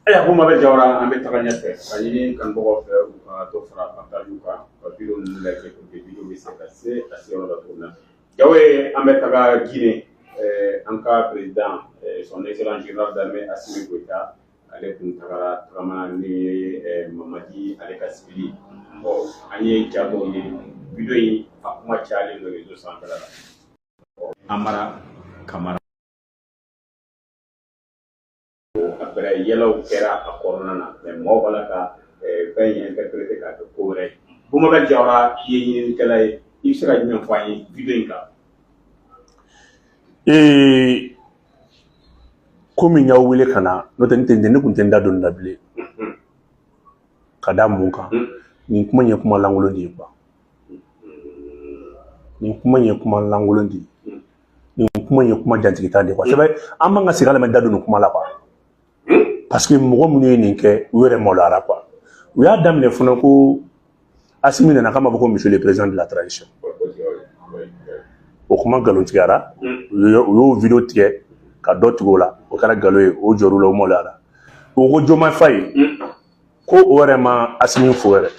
aya ko mabe jawra ambe taganya te ayini kan bogo fe to fara partage ka video nu la ke ko video bi sekase asio da tona jawe ambe taga Guinée anka président son excellence général d'armée Assimi Goïta ale kun tagara trama ni Mamadi ale kasbili bon anye jabo ni video yi akuma chale no réseau central Amara Kamara après yellow kera a corona mais mo wala ka fay interpréter ka ko rek bu ma ba jawra yini kala yi sera ñu fay vidéo ka komi nya wele kana no tan tende ne kun tenda don dable kada mun kan ni kuma nya kuma langolo di ba ni kuma nya kuma langolo di ni kuma nya kuma jantigita de quoi c'est vrai amanga sigala men dadu kuma la quoi parce que mɔgɔ minnu ye nin kɛ u yɛrɛ maloyara quoi u y'a daminɛ fana ko Assimi nana k'a ma fɔ ko monsieur le président de la transition o kuma nkalontigiyara u y'o video tigɛ ka dɔ tigɛ o la o kɛra nkalon ye o jɔr'u la o maloyara o ko Diomaye Faye ko o yɛrɛ ma Assimi fo yɛrɛ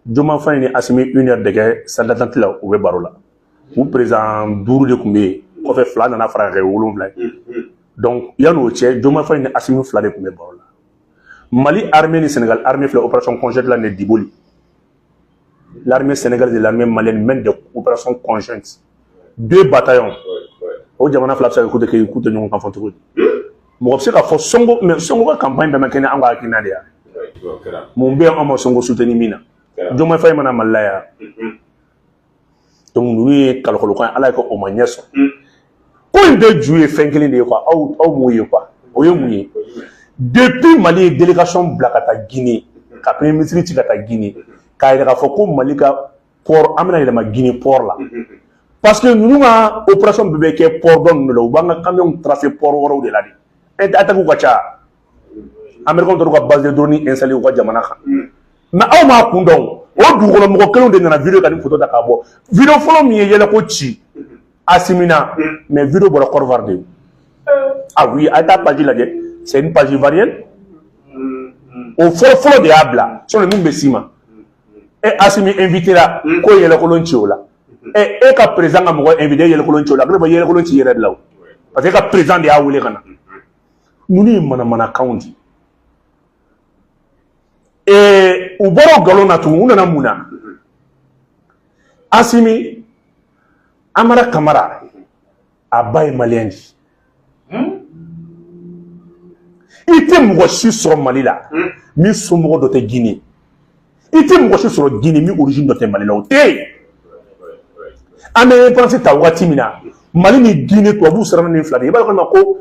Diomaye Faye ni Assimi 1 heure de kɛ salle d'attente la u bɛ baro la u président 5 de tun bɛ yen kɔfɛ 2 nana fara ka kɛ 7 ye. Donc, il y a nos tiers, Diomaye Faye ni Assimi Flade pour mes bords là. Mali, armée ni Sénégal, armée fait l'opération conjointe là n'est d'Iboli. L'armée sénégalaise et l'armée malienne mènent des opérations conjointes. 2 bataillons. Au Diamana Flap, ça écoute qu'il écoute de nous en fantôme. Mon obséqué a fait Songo, mais Songo a campagne de Makene en Wakinadia. Mon bien en Songo soutenu Mina. Diomaye Faye m'a malaya. Donc, nous, Kalokolokan, Allah est au Magneso. Quand de jouer fin de quoi au mouillé quoi au mouillé depuis Mali délégation blacata Guinée ka premier ministre tigata Guinée ka ira fa ko Mali ka port amena ila ma Guinée port là parce que nous ma opération bébé ke port don le banga camion tracé port woro de la di attaque ko cha américain to ko base de données installé ko jamana kha mais aw ma kundon o du ko mo ko de na vidéo ka ni photo da ka bo vidéo folo mi yele ko ci Assimina, mais vidéo pour le corps vardé. Ah oui, à ta page là, c'est une page ivoirienne. Au fond de Abla, sur le nom de Sima. Et Assimi invité là, quoi il y a le colonchio là. Et qu'à présent, à moi invité, il y a le colonchio là. Il y a le colonchio là. Parce que qu'à présent, il y a où les gars. Nous n'y mana county. Et au bord galon à tout, on a mouna. Assimi. Amara Kamara Abaye Malien. Il était mouachi sur Mali là, mi soumou de Guinée. Il était mouachi sur Guinée, mi origine de Mali là. Américain pensé ta watimina. Mali ni Guinée toi vous serez une flade. Il va comme ko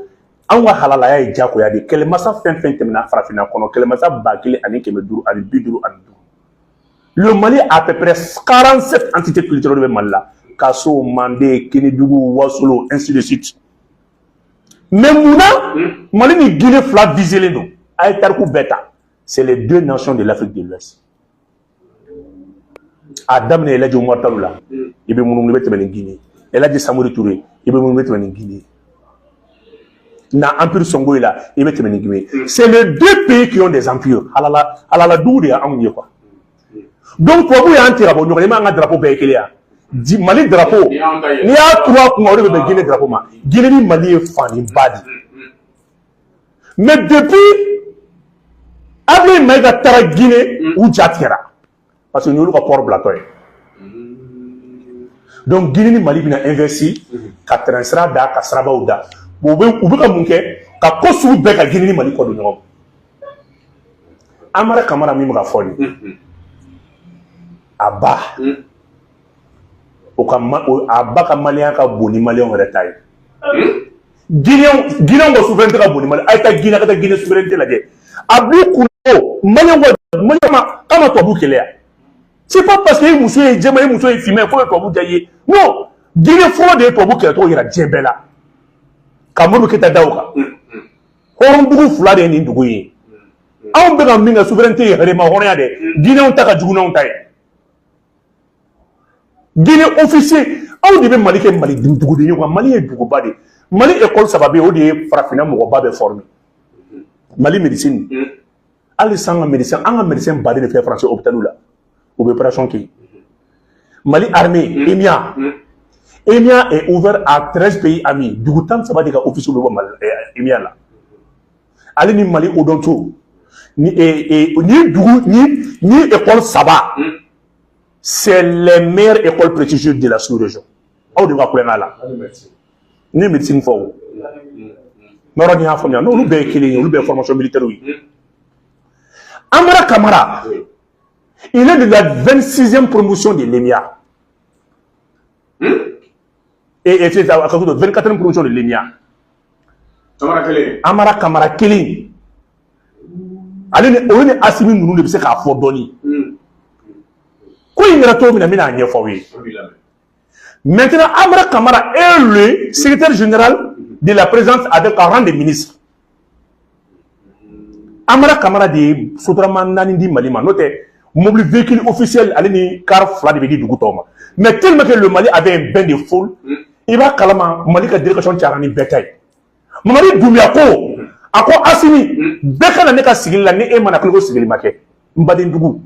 anwa halala ya jako ya de. Quel massa fin temina farafina kono. Quel massa bakile ani kemeduru ani biduru ani. Le Mali a à peu près 47 entités culturelles de Mali là. Kasso, Mandé, Kénédougou, Ouassolo, ainsi de suite. Mais Mouna, Mali ni Guinée flat visé les noms. Aïtarkou Beta, c'est les 2 nations de l'Afrique de l'Ouest. Adam ne l'a Mortaloula, il veut mon mettre en Guinée. Elle a dit Samouri Touré, il veut mon mettre en Guinée. Na Empire Songo là, il veut mettre en Guinée. C'est les 2 pays qui ont des empires. Alala Douri a ennuyé quoi. Donc pour vous, il y a un tirabo, nous avons un drapeau béquéléa. Mali drapeau ni a 3 pour de Guinée drapeau ma Guinée ni Mali est fan badi mais depuis après Maïga Tara Guinée ou Jatira parce que nous avons port blatoy donc Guinée ni Mali bina investi ka transfert da ka sraba ou da ou be ka munke ka kosu be ka Guinée ni Mali ko do ñom Amara Kamara mi ma foni aba a baka malien ka boni malien wɛrɛ ta ye Guinéen ko souveraineté ka boni malien ay ta Guinée ka ta Guinée souveraineté lajɛ a bi kuno malien ma kama tubabu kɛlɛ ya c'est pas parce que i muso ye jɛma i muso ye finman fo ye tubabu ja ye non Guinée fɔlɔ de ye tubabu kɛlɛ tɔgɔ yira diɲɛ bɛɛ la ka Modibo Keyita da o kan hɔrɔnbugu 2 de ye nin dugu ye anw bɛ ka min kɛ souveraineté ye yɛrɛma hɔrɔnya dɛ Guinéen ta ka jugu n'anw ta ye Guinée officier, on devait Mali que Mali dugu Mali est duguba de Mali école ça va bien au de farafina mɔgɔba bɛ formé Mali médecine ali sanga médecin anga médecin badé de faire français hôpital là opération qui Mali armée EMIA est ouvert à 13 pays amis du coup tant ça va dire officiel EMIA là ali ni Mali odonto ni école Saba c'est les meilleures écoles prestigieuses de la sous-région aw de va ko là ni médecine fo non ni afamia non lu be kili lu be formation militaire oui Amara Kamara il est de la 26e promotion de l'EMIA et c'est à 24e promotion de l'EMIA Amara Kamara Kili allez on est assimi nous de se ka fo doni ko ingara to mina mina nya fo wi maintenant Amara Kamara est le secrétaire général de la présidence avec un rang de ministre Amara Kamara de Sotraman Nani di Malima noté mobile véhicule officiel allez ni car fla de bidi du gutoma mais tellement que le Mali avait un bain de foule il va calmement Mali ka direction tiarani betaille Mamadi Doumbia ko ako asimi beka na neka sigil la ni e mana ko sigil make mbadi ndugu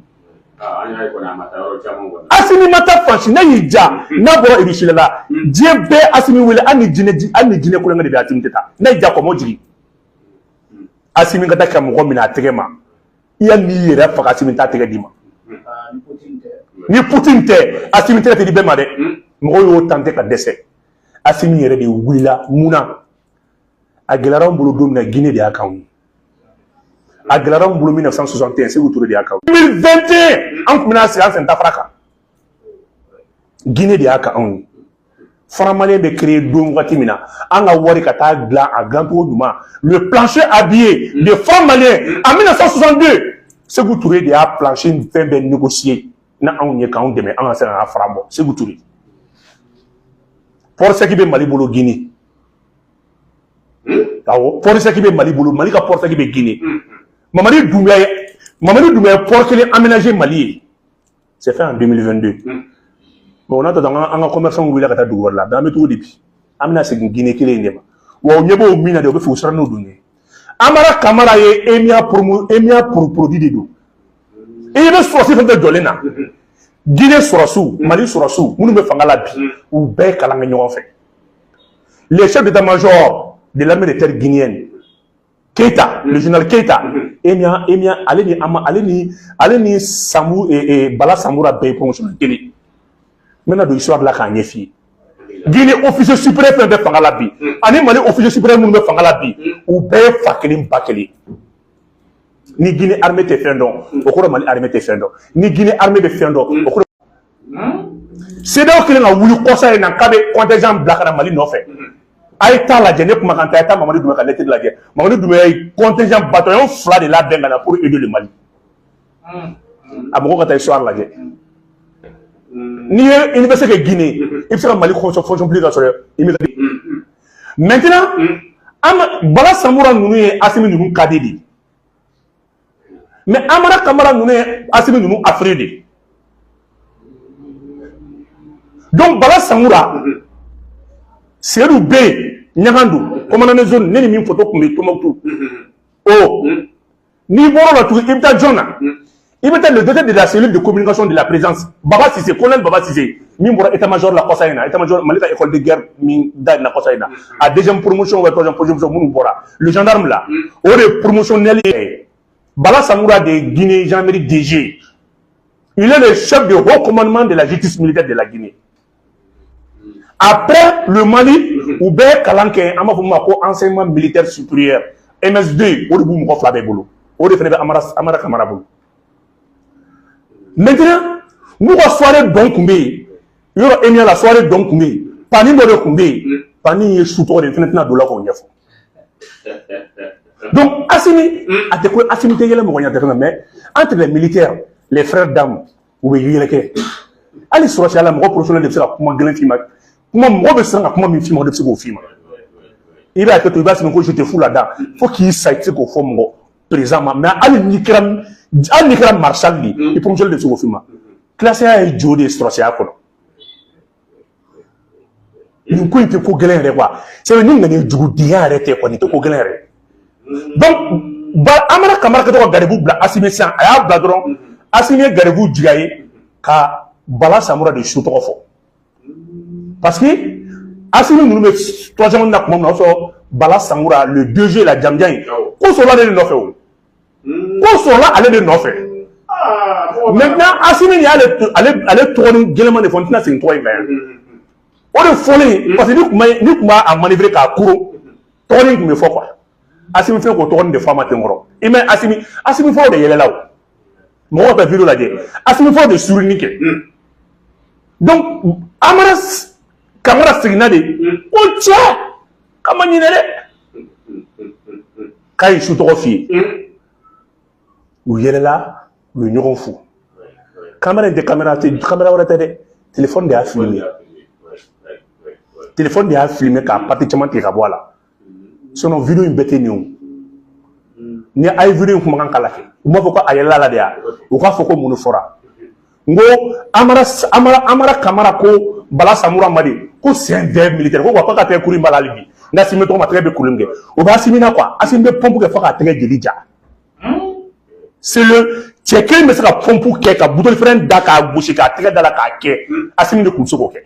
asimi mata fanshi na yija na boro ibishila la die be asimi wele ani jine ko ngade be atimteta na yija ko mojigi asimi ngata kam ko mina tegema iya ni yera fa asimi ta tege dima ni Putin te asimi te di be ma de mo yo tante ka dese asimi yere de wila muna a gɛlɛyara bolo don min na Guinée de y'a kan a gɛlɛyara bolo 1961 Sékou Touré de y'a kan 2021 an tun bɛna sigi an sen dafara kan Guinée de y'a kan anw ye Faramalien bɛ créer don waati min na an ka wari ka taa dilan a dilancogo ɲuman le plancher habillé de Faramalien en 1962 Sékou Touré de y'a plancher fɛn bɛɛ négocier na anw ye k'anw dɛmɛ an ka se ka fara bɔ Sékou Touré port sec bɛ Mali bolo Guinée port sec bɛ Mali bolo Mali ka port sec bɛ Guinée Mamadi Doumbia port kelen aménagé Mali c'est fait en 2022 bon on a dans un commerçant wili ka taa dugu wɛrɛ la dan bɛ cogo di bi an bɛna segin Guinée kelen de ma wa o ɲɛ b'o min na de o bɛ fɛ u siran n'o dun ye Amara Kamara ye EMIA produit de don i bɛ sɔrɔsi fɛn fɛn jɔlen na Guinée sɔrɔsiw Mali sɔrɔsiw minnu bɛ fanga la bi u bɛɛ ye kalan kɛ ɲɔgɔn fɛ les chefs d'état-major de l'armée de terre guinéenne Keita le général Keita EMIA ale ni Samou et Bala Samoura bɛɛ ye promotion kelen maintenant do histoire la k'a ɲɛf'i ye Guinée officier suprême fɛn bɛɛ fanga la bi ani Mali officier suprême minnu bɛ fanga la bi u bɛɛ ye fa kelen ba kelen ni Guinée armée tɛ fɛn dɔn o kɔrɔ Mali armée tɛ fɛn dɔn ni Guinée armée bɛ fɛn dɔn o kɔrɔ CEDEAO kelen ka wuli kɔsa in na k'a bɛ contingent bila ka na Mali nɔfɛ a ye taa lajɛ ne kumakan ta a ye taa Mamadi Doumbia ka lettre lajɛ Mamadi Doumbia ye contingent bataillon 2 de labɛn ka na pour aider le Mali a mɔgɔ ka taa histoire lajɛ n'i ye université kɛ Guinée i bɛ se ka Mali fonction publique ka sɔrɔ immigré maintenant Bala Samoura ninnu ye Assimi ninnu kadi de mais Amara Kamara ninnu ye Assimi ninnu affreux de donc Bala Samoura Seydou Bey Ɲagandu commandant zone ne ni min photo tun bɛ Tombouctou n'i bɔra la tugun i bɛ taa jɔn na i bɛ taa le directeur de la cellule de communication de la présidence Baba Cissé colonel Baba Cissé min bɔra état-major la kɔsa in na état-major Mali ka école de guerre min da na kɔsa in na a deuxième promotion ou troisième promotion minnu bɔra le gendarme là o de promotionnel ye Bala Samoura de Guinée gendarmerie DG il est le chef de haut commandement de la justice militaire de la Guinée. Après le Mali, ou bien Kalanké, enseignement militaire supérieur, MS2, ou de Moukof Labébolo, ou de Amara Kamara. Maintenant, nous avons soirée donc Koumé, il y aura émis la soirée donc Koumé, Pani de Koumé, Pani est sous toi de Fenêtre de la Koumé. Donc, Assimi, Assimi Tégele Mourania, mais entre les militaires, les frères d'âme, ou les Yéléké, allez sur la mort professionnelle de cela, comment Glenfimak. Comment moi je sens comment mes films de ce film il va que tu vas se je te fous là-dedans faut qu'il s'aille qu'au fond présentement mais allez Nikram Marshall dit il pour jouer de ce film classé à Joe de Strocia quoi nous quoi il te faut gagner quoi c'est une ligne de du dia arrêté quoi il te faut gagner donc amana kamara ka to Garibou bla Assimi san aya bla dron Assimi Garibou jigaye ka Bala Samoura de su tɔgɔ fɔ parce que Assimi nunu bɛ troisième na kuma na so Bala Samoura le DG la jamjan ko so la de nɔfɛ o ko so la ale de nɔfɛ maintenant Assimi ni ale tɔgɔ ni gɛlɛman de fɔ tina sen tɔgɔ in mɛ o de fɔlen parce que ni kuma a manœuvrer k'a kuro tɔgɔ in kun bɛ fɔ quoi Assimi fɛn ko tɔgɔ de fa ma ten kɔrɔ i mɛ Assimi fɔ de yɛlɛla o mɔgɔw bɛ vidéo lajɛ Assimi fɔ de surini kɛ donc Amara Kamara seginna de ko cɛ kama ɲinɛ dɛ k'a ye su tɔgɔ f'i ye u yɛlɛla u ye ɲɔgɔn fo Kamara in tɛ kamera wɛrɛ tɛ dɛ téléphone de y'a filmé téléphone de y'a filmé k'a partie caman tigɛ ka bɔ a la sinon vidéo in bɛɛ tɛ nin o ni a ye vidéo in kumakan k'a la kɛ u m'a fɔ ko a yɛlɛla la de ya u k'a fɔ ko mun de fɔra n ko Amara Kamara ko Bala Samoura ma de ko c'est un verbe militaire ko quoi ka tɛgɛ kuru in b'a la hali bi n Assimi tɔgɔ ma tɛgɛ bɛ kuru in kɛ o bɛ Assimi na quoi Assimi bɛ pompe kɛ fo k'a tɛgɛ jeli ja c'est le cɛ kelen bɛ se ka pompe kɛ ka bouteille frein da k'a gosi k'a tɛgɛ da la k'a kɛ Assimi de tun bɛ se k'o kɛ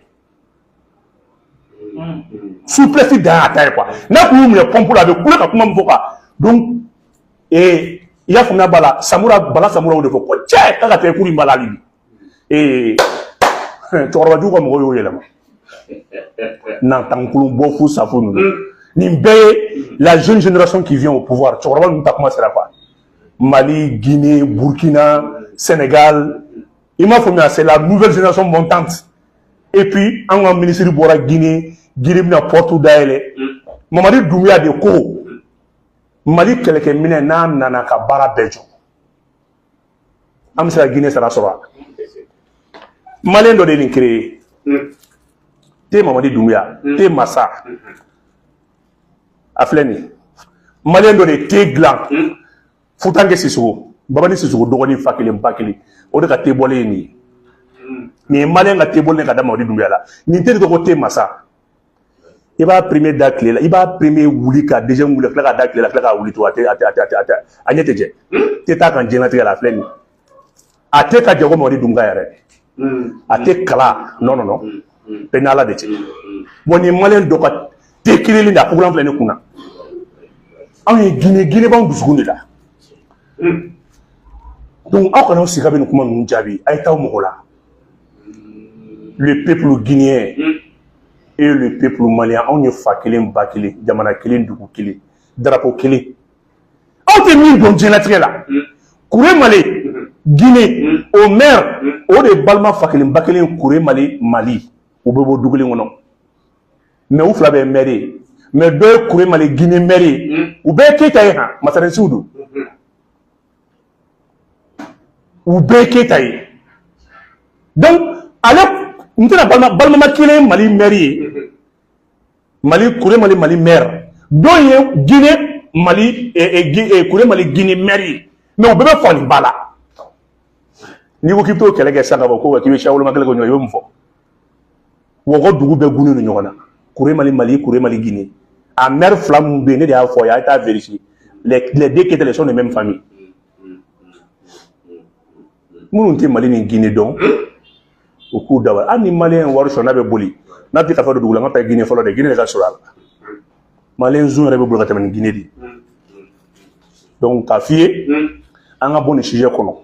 souplesse dan y'a ta ye quoi n'a kun y'u minɛ pompe la a bɛ kule ka kuma min fɔ quoi donc i y'a faamuya Bala Samoura o de fɔ ko cɛ k'a ka tɛgɛ kuru in b'a la hali bi cɛkɔrɔbajugu ka mɔgɔw y'o yɛlɛma nantankolon bɔ fu safo ninnu nin bɛɛ ye la jeune génération qui vient au pouvoir cɛkɔrɔba ninnu ta kuma sera quoi Mali, Guinée, Burkina, Sénégal i m'a faamuya c'est la nouvelle génération montante et puis an ka ministre bɔra Guinée bɛna porte dayɛlɛ Mamadi Doumbouya de ko Mali kɛlɛkɛminɛ n'a nana ka baara bɛɛ jɔ an bɛ se ka Guinée sara sɔrɔ Malien dɔ de nin créé te Mamadi Doumbouya te Massa a filɛ nin Malien dɔ de te dilan Futanke Sissoco Babani Sissoco dɔgɔnin fa kelen ba kelen o de ka te bɔlen ye nin ye nin ye Malien ka te bɔlen ka da Mamadi Doumbouya la nin te de tɔgɔ te Massa i b'a premier da tile la i b'a premier wuli ka deuxième wuli ka tila ka da tile la tila ka wuli to a ɲɛ tɛ jɛ te t'a kan diɲɛlatigɛ la a filɛ nin a tɛ ka jago Mamadi Doumbouya yɛrɛ a tɛ kala non bɛɛ ni Ala de cɛ bon nin Malien dɔ ka te kelen de a programme filɛ ne kunna anw ye Guinée b'anw dusukun de la donc aw kana sigi ka bɛ nin kuma ninnu jaabi a ye taa mɔgɔ la le peuple guinéen et le peuple malien anw ye fa kelen ba kelen jamana kelen dugu kelen drapeau kelen aw tɛ min dɔn diɲɛlatigɛ la Kuré Malé Guinée au maire o de balima fa kelen ba kelen Kuré Malé Mali u bɛ bɔ du kelen kɔnɔ mais u fila bɛ maire ye mais dɔ ye Kuré Malé Guinée maire ye u bɛɛ ye Keita ye han masarensiw don u bɛɛ ye Keita ye donc ale n tɛna balimama kelen Mali maire ye Kuré Malé Mali maire dɔ ye Guinée Mali Kuré Malé Guinée maire ye mais u bɛɛ bɛ fɔ nin ba la n'i ko k'i bɛ t'o kɛlɛ kɛ sisan ka bɔ ko k'i bɛ siya woloma kɛlɛ kɛ ɲɔgɔn i bɛ mun fɔ wɔgɔ dugu bɛɛ gunnen don ɲɔgɔn na Kuré Malé Mali Kuré Malé Guinée a maire fila min bɛ yen ne de y'a fɔ a ye a ye taa vérifier les deux Keita ils sont de même famille minnu tɛ Mali ni Guinée dɔn u k'u dabali hali ni Malien wari sɔrɔ n'a bɛ boli n'a tɛ kalifa don dugu la n ka taa Guinée fɔlɔ dɛ Guinée de ka sɔrɔ a la Malien zun yɛrɛ bɛ bolo ka tɛmɛ ni Guinée de donc k'a f'i ye an ka bɔ nin sujet kɔnɔ.